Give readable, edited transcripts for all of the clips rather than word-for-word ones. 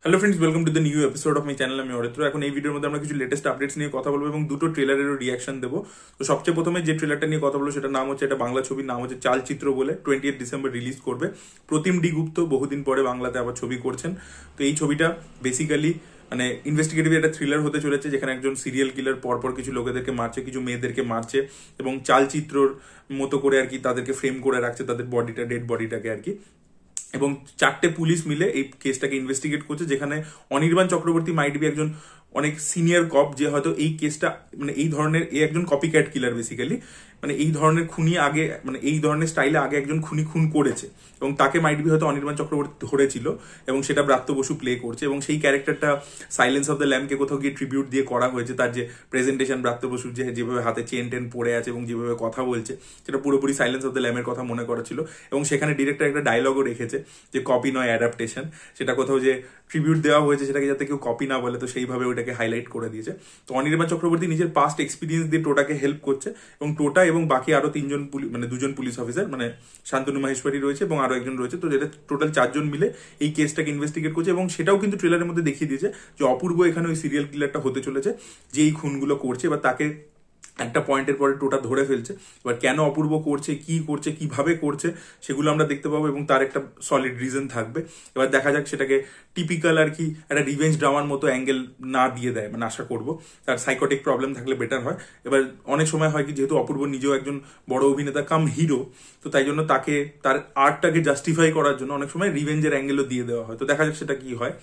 Hello friends, welcome to the new episode of my channel. আমি অরিত্র। এখন এই ভিডিওর মধ্যে আমরা কিছু লেটেস্ট আপডেটস নিয়ে কথা বলবো এবং দুটো ট্রেলারেরও রিয়াকশন দেবো। তো সবচেয়ে প্রথমে যে ট্রেলারটা নিয়ে কথা বলবো সেটা নাম হচ্ছে, এটা বাংলা ছবির নাম হচ্ছে চালচিত্র বলে। 20 ডিসেম্বর রিলিজ করবে। প্রতিম ডি গুপ্ত বহুদিন পরে বাংলাতে আবার ছবি করছেন। তো এই ছবিটা বেসিক্যালি মানে ইনভেস্টিগেটিভ একটা থ্রিলার হতে চলেছে, যেখানে একজন সিরিয়াল কিলার পরপর কিছু লোকেদেরকে মারছে, কিছু মেয়েদেরকে মারছে এবং চালচিত্রর মতো করে আর কি তাদেরকে ফ্রেম করে রাখছে, তাদের বডিটা, ডেড বডিটাকে আর কি। এবং 4টে পুলিশ মিলে এই কেসটাকে ইনভেস্টিগেট করছে, যেখানে অনির্বাণ চক্রবর্তী মাইট বি একজন অনেক সিনিয়র কপ, যে হয়তো এই কেসটা মানে এই ধরনের একজন কপি ক্যাট কিলার বেসিক্যালি, মানে এই ধরনের খুনি আগে, মানে এই ধরনের স্টাইলে আগে একজন খুনি খুন করেছে এবং তাকে মাইট বি হয়তো অনির্বাণ চক্রবর্তী ধরেছিল এবং সেটা ব্রাত্য বসু প্লে করছে। এবং সেই ক্যারেক্টারটা সাইলেন্স অফ দ্য ল্যাম্পকে কোথাও গিয়ে ট্রিবিউট দিয়ে করা হয়েছে। তার যে প্রেজেন্টেশন ব্রাত্য বসুর যেভাবে হাতে চেন টেন পড়ে আছে এবং যেভাবে কথা বলছে, সেটা পুরোপুরি সাইলেন্স অফ দ্য ল্যাম্পের কথা মনে করা ছিল। এবং সেখানে ডিরেক্টর একটা ডায়লগও রেখেছে যে কপি নয় অ্যাডাপ্টেশন, সেটা কোথাও যে ট্রিবিউট দেওয়া হয়েছে সেটাকে যাতে কেউ কপি না বলে, তো সেইভাবে ওইটাকে হাইলাইট করে দিয়েছে। তো অনির্বাণ চক্রবর্তী নিজের পাস্ট এক্সপিরিয়েন্স দিয়ে টোটাকে হেল্প করছে এবং টোটা এবং বাকি আরো মানে দুজন পুলিশ অফিসার, মানে শান্তনু মাহেশ্বরী রয়েছে এবং আরো একজন রয়েছে, তো যেটা টোটাল 4জন মিলে এই কেসটাকে ইনভেস্টিগেট করছে। এবং সেটাও কিন্তু ট্রেলারের মধ্যে দেখিয়ে দিয়েছে যে অপূর্ব এখানে ওই সিরিয়াল কিলারটা হতে চলেছে, যে এই খুনগুলো করছে বা তাকে একটা পয়েন্টের পরে টোটা ধরে ফেলছে। এবার কেন অপূর্ব করছে, কি করছে, কিভাবে করছে, সেগুলো আমরা দেখতে পাবো এবং তার একটা সলিড রিজন থাকবে। এবার দেখা যাক সেটাকে টিপিক্যাল আর কি একটা রিভেঞ্জ ড্রামার মতো অ্যাঙ্গেল না দিয়ে দেয়, মানে আশা করবো। তার সাইকোটিক প্রবলেম থাকলে বেটার হয়। এবার অনেক সময় হয় কি, যেহেতু অপূর্ব নিজেও একজন বড় অভিনেতা কাম হিরো, তো তাই জন্য তাকে তার আর্টটাকে জাস্টিফাই করার জন্য অনেক সময় রিভেঞ্জের অ্যাঙ্গেলও দিয়ে দেওয়া হয়। তো দেখা যাক সেটা কি হয়।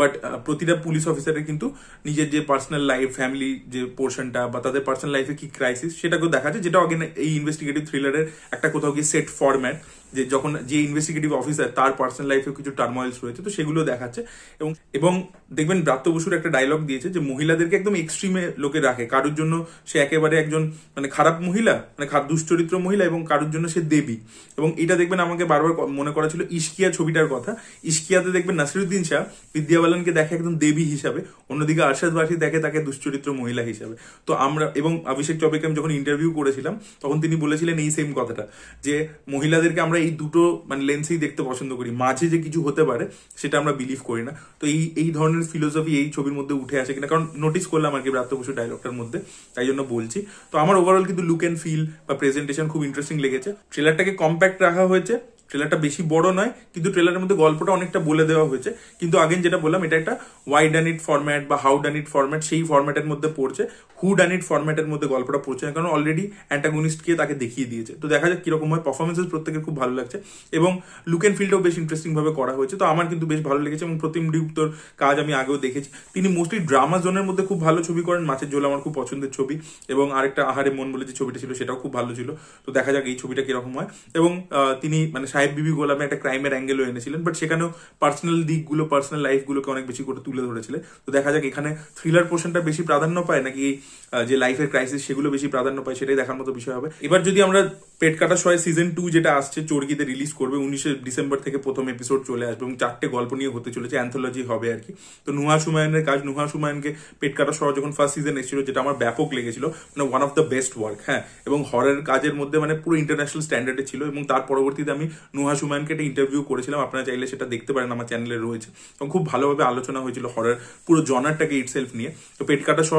বাট প্রতিটা পুলিশ অফিসারের কিন্তু নিজের যে পার্সোনাল লাইফ, ফ্যামিলি যে পোর্শনটা বা তাদের পার্সোনাল লাইফে কি ক্রাইসিস, সেটাকেও দেখা যায়, যেটা আগে এই ইনভেস্টিগেটিভ থ্রিলারের একটা কোথাও গিয়ে সেট ফরম্যাট, যে যখন যে ইনভেস্টিগেটিভ অফিসার তার পার্সোনাল লাইফে কিছু টার্মোয়েলস রয়েছে, তো সেগুলো দেখাচ্ছে। এবং এবং দেখবেন ব্রাত্য বসুর একটা ডায়লগ দিয়েছে যে মহিলাদেরকে একদম এক্সট্রিমে লোকে রাখে, কারোর জন্য সে একেবারে একজন মানে খারাপ মহিলা, মানে দুশ্চরিত্র মহিলা, এবং কারোর জন্য সে দেবী। এবং এটা দেখবেন আমাকে বারবার মনে করা ছিল ইশকিয়া ছবিটার কথা। ইশকিয়াতে দেখবেন নাসিরুদ্দিন শাহ বিদ্যা বালানকে দেখে একদম দেবী হিসাবে, অন্যদিকে আরশাদ বাসি দেখে তাকে দুশ্চরিত্র মহিলা হিসাবে। তো আমরা এবং অভিষেক চৌবেকে আমি যখন ইন্টারভিউ করেছিলাম তখন তিনি বলেছিলেন এই সেম কথাটা, যে মহিলাদেরকে আমরা এই দুটো মানে লেন্সেই দেখতে পছন্দ করি, মাঝে যে কিছু হতে পারে সেটা আমরা বিলিভ করি না। তো এই ধরনের ফিলোসফি এই ছবির মধ্যে উঠে আসে কিনা, কারণ নোটিস করলাম আর কি ব্রাত্য বসু ডায়লগটার মধ্যে, তাই জন্য বলছি। তো আমার ওভারঅল কিন্তু লুক অ্যান্ড ফিল বা প্রেজেন্টেশন খুব ইন্টারেস্টিং লেগেছে। ট্রেলারটাকে কম্প্যাক্ট রাখা হয়েছে, ট্রেলারটা বেশি বড় নয়, কিন্তু ট্রেলারের মধ্যে গল্পটা অনেকটা বলে দেওয়া হয়েছে। কিন্তু আগেন যেটা বললাম, এটা একটা ওয়াই ডান ইট ফরম্যাট বা হাউ ডান ইট ফরম্যাট, সেই ফরম্যাটের মধ্যে পড়ছে, হু ডান ইট ফরম্যাটের মধ্যে গল্পটা পড়ছে না, কারণ অলরেডি অ্যান্টাগনিস্টকে তাকে দেখিয়ে দিয়েছে। তো দেখা যাক কিরকম হয়। পারফরমেন্সেস প্রত্যেকের খুব ভালো লাগছে এবং লুক অ্যান্ড ফিলটাও বেশ ইন্টারেস্টিং ভাবে করা হয়েছে। তো আমার কিন্তু বেশ ভালো লেগেছে এবং প্রতিম গুপ্তর কাজ আমি আগেও দেখেছি। তিনি মোস্টলি ড্রামা জোনের মধ্যে খুব ভালো ছবি করেন। মাছের ঝোল আমার খুব পছন্দের ছবি, এবং আরেকটা আহারে মন বলে যে ছবিটা ছিল সেটাও খুব ভালো ছিল। তো দেখা যাক এই ছবিটা কিরকম হয়। এবং তিনি মানে সাহেব বিবি গোলামে একটা ক্রাইমের অ্যাঙ্গেলও এনেছিলেন, বাট সেখানেও পার্সোনাল দিকগুলো, পার্সোনাল লাইফগুলোকে অনেক বেশি করে তুলে ধরেছিলেন। তো দেখা যাক এখানে থ্রিলার পোর্শনটা বেশি প্রাধান্য পায় নাকি যে লাইফের ক্রাইসিস সেগুলো বেশি প্রাধান্য পায়, সেটাই দেখার মতো বিষয় হবে। এবার যদি আমরা পেট কাটা সয় সিজন 2 যেটা আসছে চরকিতে রিলিজ করবে 19 ডিসেম্বর থেকে প্রথম এপিসোড চলে আসবে এবং 4টে গল্প নিয়ে হতে চলেছে, অ্যান্থোলজি হবে আর কি। তো নুহা সুমায়নের কাজ, নুহা সুমায়নকে পেট কাটা সহ যখন ফার্স্ট সিজন এসেছিল, যেটা আমার ব্যাপক লেগেছিল, মানে one of the best work, হ্যাঁ। এবং হরের কাজের মধ্যে মানে পুরো ইন্টারন্যাশনাল স্ট্যান্ডার্ডে ছিল। এবং তার পরবর্তীতে আমি নুহা সুমায়নকে একটা ইন্টারভিউ করেছিলাম, আপনারা চাইলে সেটা দেখতে পারেন, আমার চ্যানেলে রয়েছে। এবং খুব ভালোভাবে আলোচনা হয়েছিল হরের পুরো জনারটাকে ইটসেলফ নিয়ে। তো পেট কাটা সহ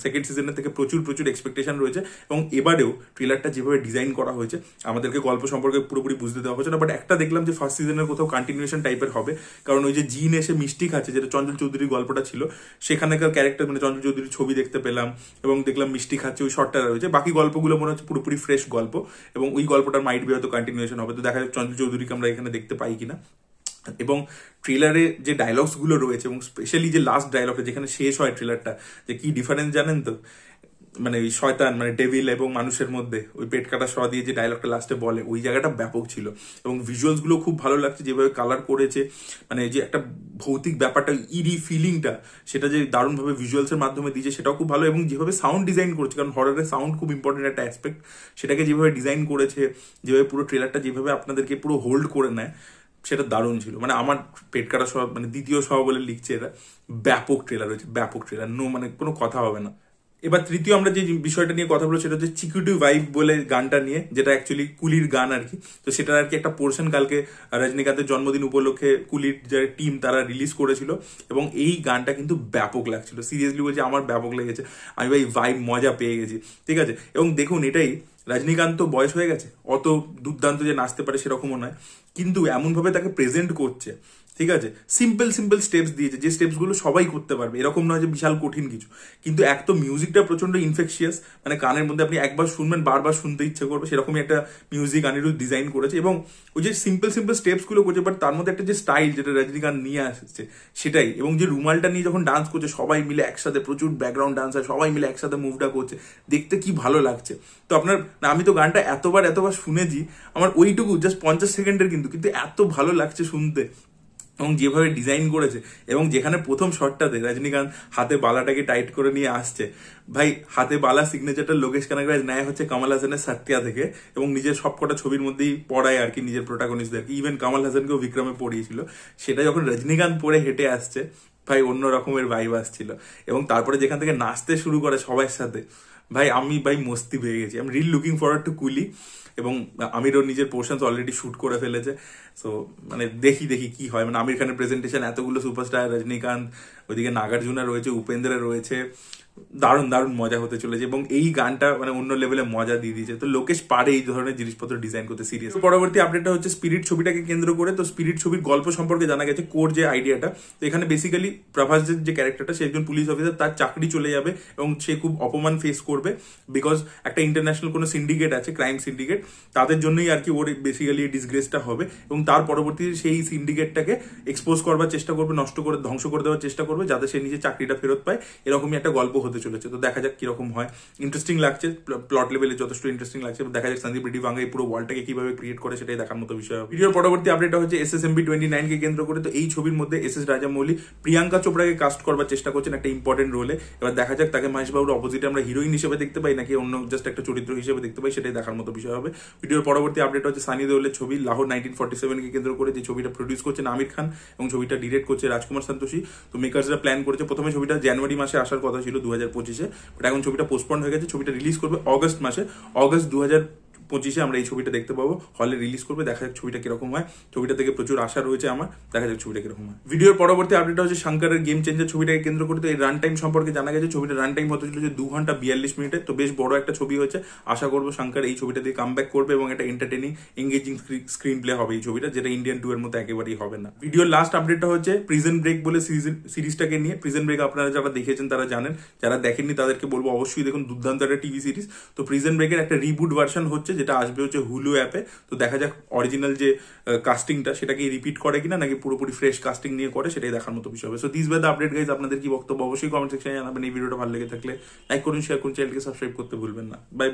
সেকেন্ড সিজনের থেকে প্রচুর এক্সপেকটেশন রয়েছে। এবং এবারেও ট্রেলারটা যেভাবে ডিজাইন করা হয়েছে, আমাদেরকে গল্প সম্পর্কে পুরোপুরি বুঝতে দেওয়া হচ্ছে না, বাট একটা দেখলাম যে ফার্স্ট সিজনের কোথাও কন্টিনিউশন টাইপের হবে, কারণ ওই যে জিন এসে মিষ্টি খাচ্ছে, যেটা চঞ্চল চৌধুরীর গল্পটা ছিল, সেখানকার ক্যারেক্টার মানে চঞ্চল চৌধুরীর ছবি দেখতে পেলাম এবং দেখলাম মিষ্টি খাচ্ছে, ওই শর্টটা রয়েছে। বাকি গল্পগুলো মনে হচ্ছে পুরোপুরি ফ্রেশ গল্প এবং ওই গল্পটার মাইট বি হয়তো কন্টিনিউশন হবে। তো দেখা যাক চঞ্চল চৌধুরীকে আমরা এখানে দেখতে পাই কিনা। এবং ট্রেলারে যে ডায়লগস গুলো রয়েছে এবং স্পেশালি যে লাস্ট ডায়লগটা যেখানে শেষ হয় ট্রেলারটা, যে কি ডিফারেন্স জানেন তো, মানে ওই শয়তান মানে ডেভিল এবং মানুষের মধ্যে ওই পেট কাটা শ দিয়ে যে ডায়লগটা লাস্টে বলে, ওই জায়গাটা ব্যাপক ছিল। এবং ভিজুয়ালস গুলো খুব ভালো লাগছে, যেভাবে কালার করেছে, মানে যে একটা ভৌতিক ব্যাপারটা, ইরি ফিলিংটা, সেটা যে দারুণভাবে ভিজুয়ালস এর মাধ্যমে দিয়েছে সেটাও খুব ভালো। এবং যেভাবে সাউন্ড ডিজাইন করেছে, কারণ হররের সাউন্ড খুব ইম্পর্টেন্ট একটা অ্যাসপেক্ট, সেটাকে যেভাবে ডিজাইন করেছে, যেভাবে পুরো ট্রেলারটা যেভাবে আপনাদেরকে পুরো হোল্ড করে নেয়, সেটা দারুণ ছিল। মানে আমার পেট কাটা মানে দ্বিতীয় সহ বলে লিখছে, এটা ব্যাপক ট্রেলার হয়েছে, ব্যাপক ট্রেলার, মানে কোনো কথা হবে না। এবার তৃতীয় আমরা যে বিষয়টা নিয়ে কথা বলবো সেটা হচ্ছে চিকুটু ভাইব বলে গানটা নিয়ে, যেটা অ্যাকচুয়ালি কুলির গান আর কি। তো সেটার আর কি একটা পোর্শন কালকে রজনীকান্তের জন্মদিন উপলক্ষে কুলির যে টিম তারা রিলিজ করেছিল, এবং এই গানটা কিন্তু ব্যাপক লাগছিল, সিরিয়াসলি বলছি আমার ব্যাপক লেগেছে। আমি ভাই ভাইব মজা পেয়ে গেছি, ঠিক আছে। এবং দেখুন এটাই, রজনীকান্ত তো বয়স হয়ে গেছে, অত দুর্দান্ত যে নাচতে পারে সেরকমও নয়, কিন্তু এমনভাবে তাকে প্রেজেন্ট করছে, ঠিক আছে। সিম্পল সিম্পল স্টেপস দিয়েছে, যে স্টেপসগুলো সবাই করতে পারবে, এরকম নয় যে বিশাল কঠিন কিছু। কিন্তু এক তো মিউজিকটা প্রচন্ড ইনফেকশিয়াস, মানে কানের মধ্যে আপনি একবার শুনবেন বারবার শুনতে ইচ্ছে করবে, সেরকমই একটা মিউজিক অনিরুদ্ধ ডিজাইন করেছে। এবং ওই যে সিম্পল সিম্পল স্টেপসগুলো করছে, বাট তার মধ্যে একটা যে স্টাইল যেটা রজনীকান্ত নিয়ে আসছে সেটাই। এবং যে রুমালটা নিয়ে যখন ডান্স করছে সবাই মিলে একসাথে, প্রচুর ব্যাকগ্রাউন্ড ডান্স হয়, সবাই মিলে একসাথে মুভটা করছে, দেখতে কি ভালো লাগছে। তো আপনার না, আমি তো গানটা এতবার শুনেছি, আমার ওইটুকু জাস্ট 50 সেকেন্ডের, কিন্তু এত ভালো লাগছে শুনতে, এবং যেভাবে ডিজাইন করেছে। এবং যেখানে প্রথম শটটাতে রজনীকান্ত হাতে বালাটাকে টাইট করে নিয়ে আসছে, ভাই হাতে বালা সিগনেচারটা লোকেশ কানাগরাজ নেয় হচ্ছে কামাল হাসানের সাত্যা থেকে, এবং নিজের সবকটা ছবির মধ্যেই পড়ায় আর কি নিজের প্রোটাগনিস্টদেরকে, ইভেন কামাল হাসানকেও বিক্রমে পড়িয়েছিল। সেটা যখন রজনীকান্ত পরে হেঁটে আসছে, ভাই অন্য রকমের ভাইব আসছিল। এবং তারপরে যেখান থেকে নাচতে শুরু করে সবার সাথে, ভাই আমি মস্তি পেয়ে গেছি। আমি রিল লুকিং ফরওয়ার্ড টু কুলি। এবং আমিরও নিজের পোর্শনস অলরেডি শুট করে ফেলেছে। সো মানে দেখি কি হয়। মানে আমির খানের প্রেজেন্টেশন, এতগুলো সুপারস্টার, রজনীকান্ত, ওইদিকে নাগার্জুনা রয়েছে, উপেন্দ্র রয়েছে, দারুণ মজা হতে চলেছে। এবং এই গানটা মানে অন্য লেভেলে মজা দিয়ে দিয়েছে। তো লোকেশ পারে এই ধরনের জিনিসপত্র ডিজাইন করতে, সিরিয়াস। পরবর্তী আপডেটটা হচ্ছে স্পিরিট ছবিটাকে কেন্দ্র করে। তো স্পিরিট ছবির গল্প সম্পর্কে জানা গেছে, কোর যে আইডিয়াটা, তো এখানে বেসিক্যালি প্রভাসের যে ক্যারেক্টারটা, সে একজন পুলিশ অফিসার, তার চাকরি চলে যাবে এবং সে খুব অপমান ফেস করবে, বিকজ একটা ইন্টারন্যাশনাল কোনো সিন্ডিকেট আছে, ক্রাইম সিন্ডিকেট, তাদের জন্যই আর কি ওর বেসিক্যালি ডিসগ্রেসটা হবে। এবং তার পরবর্তীতে সেই সিন্ডিকেটটাকে এক্সপোজ করবার চেষ্টা করবে, নষ্ট করে ধ্বংস করে দেওয়ার চেষ্টা করবে, যাতে সে নিজের চাকরিটা ফেরত পায়। এরকমই একটা গল্প হতে চলেছে। তো দেখা যাক কিরকম হয়। ইন্টারেস্টিং লাগছে, প্লট লেভেলে যথেষ্ট ইন্টারেস্টিং লাগছে। দেখা যাক সন্দীপ রেড্ডি ভাঙ্গা এই পুরো ওয়ার্ল্ডটাকে কিভাবে ক্রিয়েট করে, সেটাই দেখার মতো বিষয়। ভিডিওর পরবর্তী আপডেটটা হচ্ছে SSMB 29 কে কেন্দ্র করে। তো এই ছবির মধ্যে SS রাজামৌলি প্রিয়াঙ্কা চোপড়াকে কাস্ট করবার চেষ্টা করছেন একটা ইম্পর্টেন্ট রোলে। এবার দেখা যাক তাকে মহেশ বাবুর অপোজিটে আমরা হিরোইন হিসেবে দেখতে পাই, নাকি অন্য জাস্ট একটা চরিত্র হিসেবে দেখতে পাই, সেটাই দেখার মতো বিষয় হবে। ভিডিওর পরবর্তী আপডেট হচ্ছে সানি দেওলের ছবি লাহোর 1947 কে কেন্দ্র করে, যে ছবিটা প্রডিউস করছেন আমির খান এবং ছবিটা ডিরেক্ট করছে রাজকুমার সন্তোষী। তো মেকার্সরা প্ল্যান করেছে, প্রথমে ছবিটা জানুয়ারি মাসে আসার কথা ছিল 2025-এ, বাট এখন ছবিটা পোস্টপন্ড হয়ে গেছে। ছবিটা রিলিজ করবে অগস্ট মাসে, অগস্ট 2025-এ আমরা এই ছবিটা দেখতে পাবো, হলে রিলিজ করবে। দেখা যাক ছবিটা কিরকম হয়। ছবিটা থেকে প্রচুর আশা রয়েছে আমার, দেখা যাক ছবিটা কিরকম হয়। ভিডিওর পরবর্তী আপডেট হচ্ছে শঙ্করের গেম চেঞ্জার ছবিটাকে কেন্দ্র করে। তো এই রান টাইম সম্পর্কে জানা গেছে, ছবিটা রান টাইম হতে চলেছে 2 ঘন্টা 42 মিনিটে। তো বেশ বড় একটা ছবি হয়েছে। আশা করবো শঙ্কর এই ছবিটা দিয়ে কামব্যাক করবে এবং একটা এন্টারটেনিং এঙ্গেজিং স্ক্রিন প্লে হবে এই ছবিটা, যেটা ইন্ডিয়ান 2 এর মতো একেবারেই হবে না। ভিডিওর লাস্ট আপডেটটা হচ্ছে প্রিজন ব্রেক বলে সিরিজটাকে নিয়ে। প্রিজন ব্রেক আপনারা যারা দেখেছেন তারা জানেন, যারা দেখেননি তাদেরকে বলবো অবশ্যই দেখুন, দুর্দান্ত একটা টিভি সিরিজ। তো প্রিজন ব্রেকের একটা রিবুট ভার্সন হচ্ছে, যেটা আসবে হচ্ছে হুলু অ্যাপে। তো দেখা যাক অরিজিনাল যে কাস্টিংটা সেটাকে রিপিট করে কিনা, নাকি পুরোপুরি ফ্রেশ কাস্টিং নিয়ে করে, সেটাই দেখার মতো বিষয় হবে। So this were the update guys. আপনাদের কি বক্তব্য অবশ্যই কমেন্ট সেকশনে জানাবেন। এই ভিডিওটা ভালো লেগে থাকলে লাইক করুন, শেয়ার করুন, চ্যানেলকে সাবস্ক্রাইব করতে ভুলবেন না। বাই।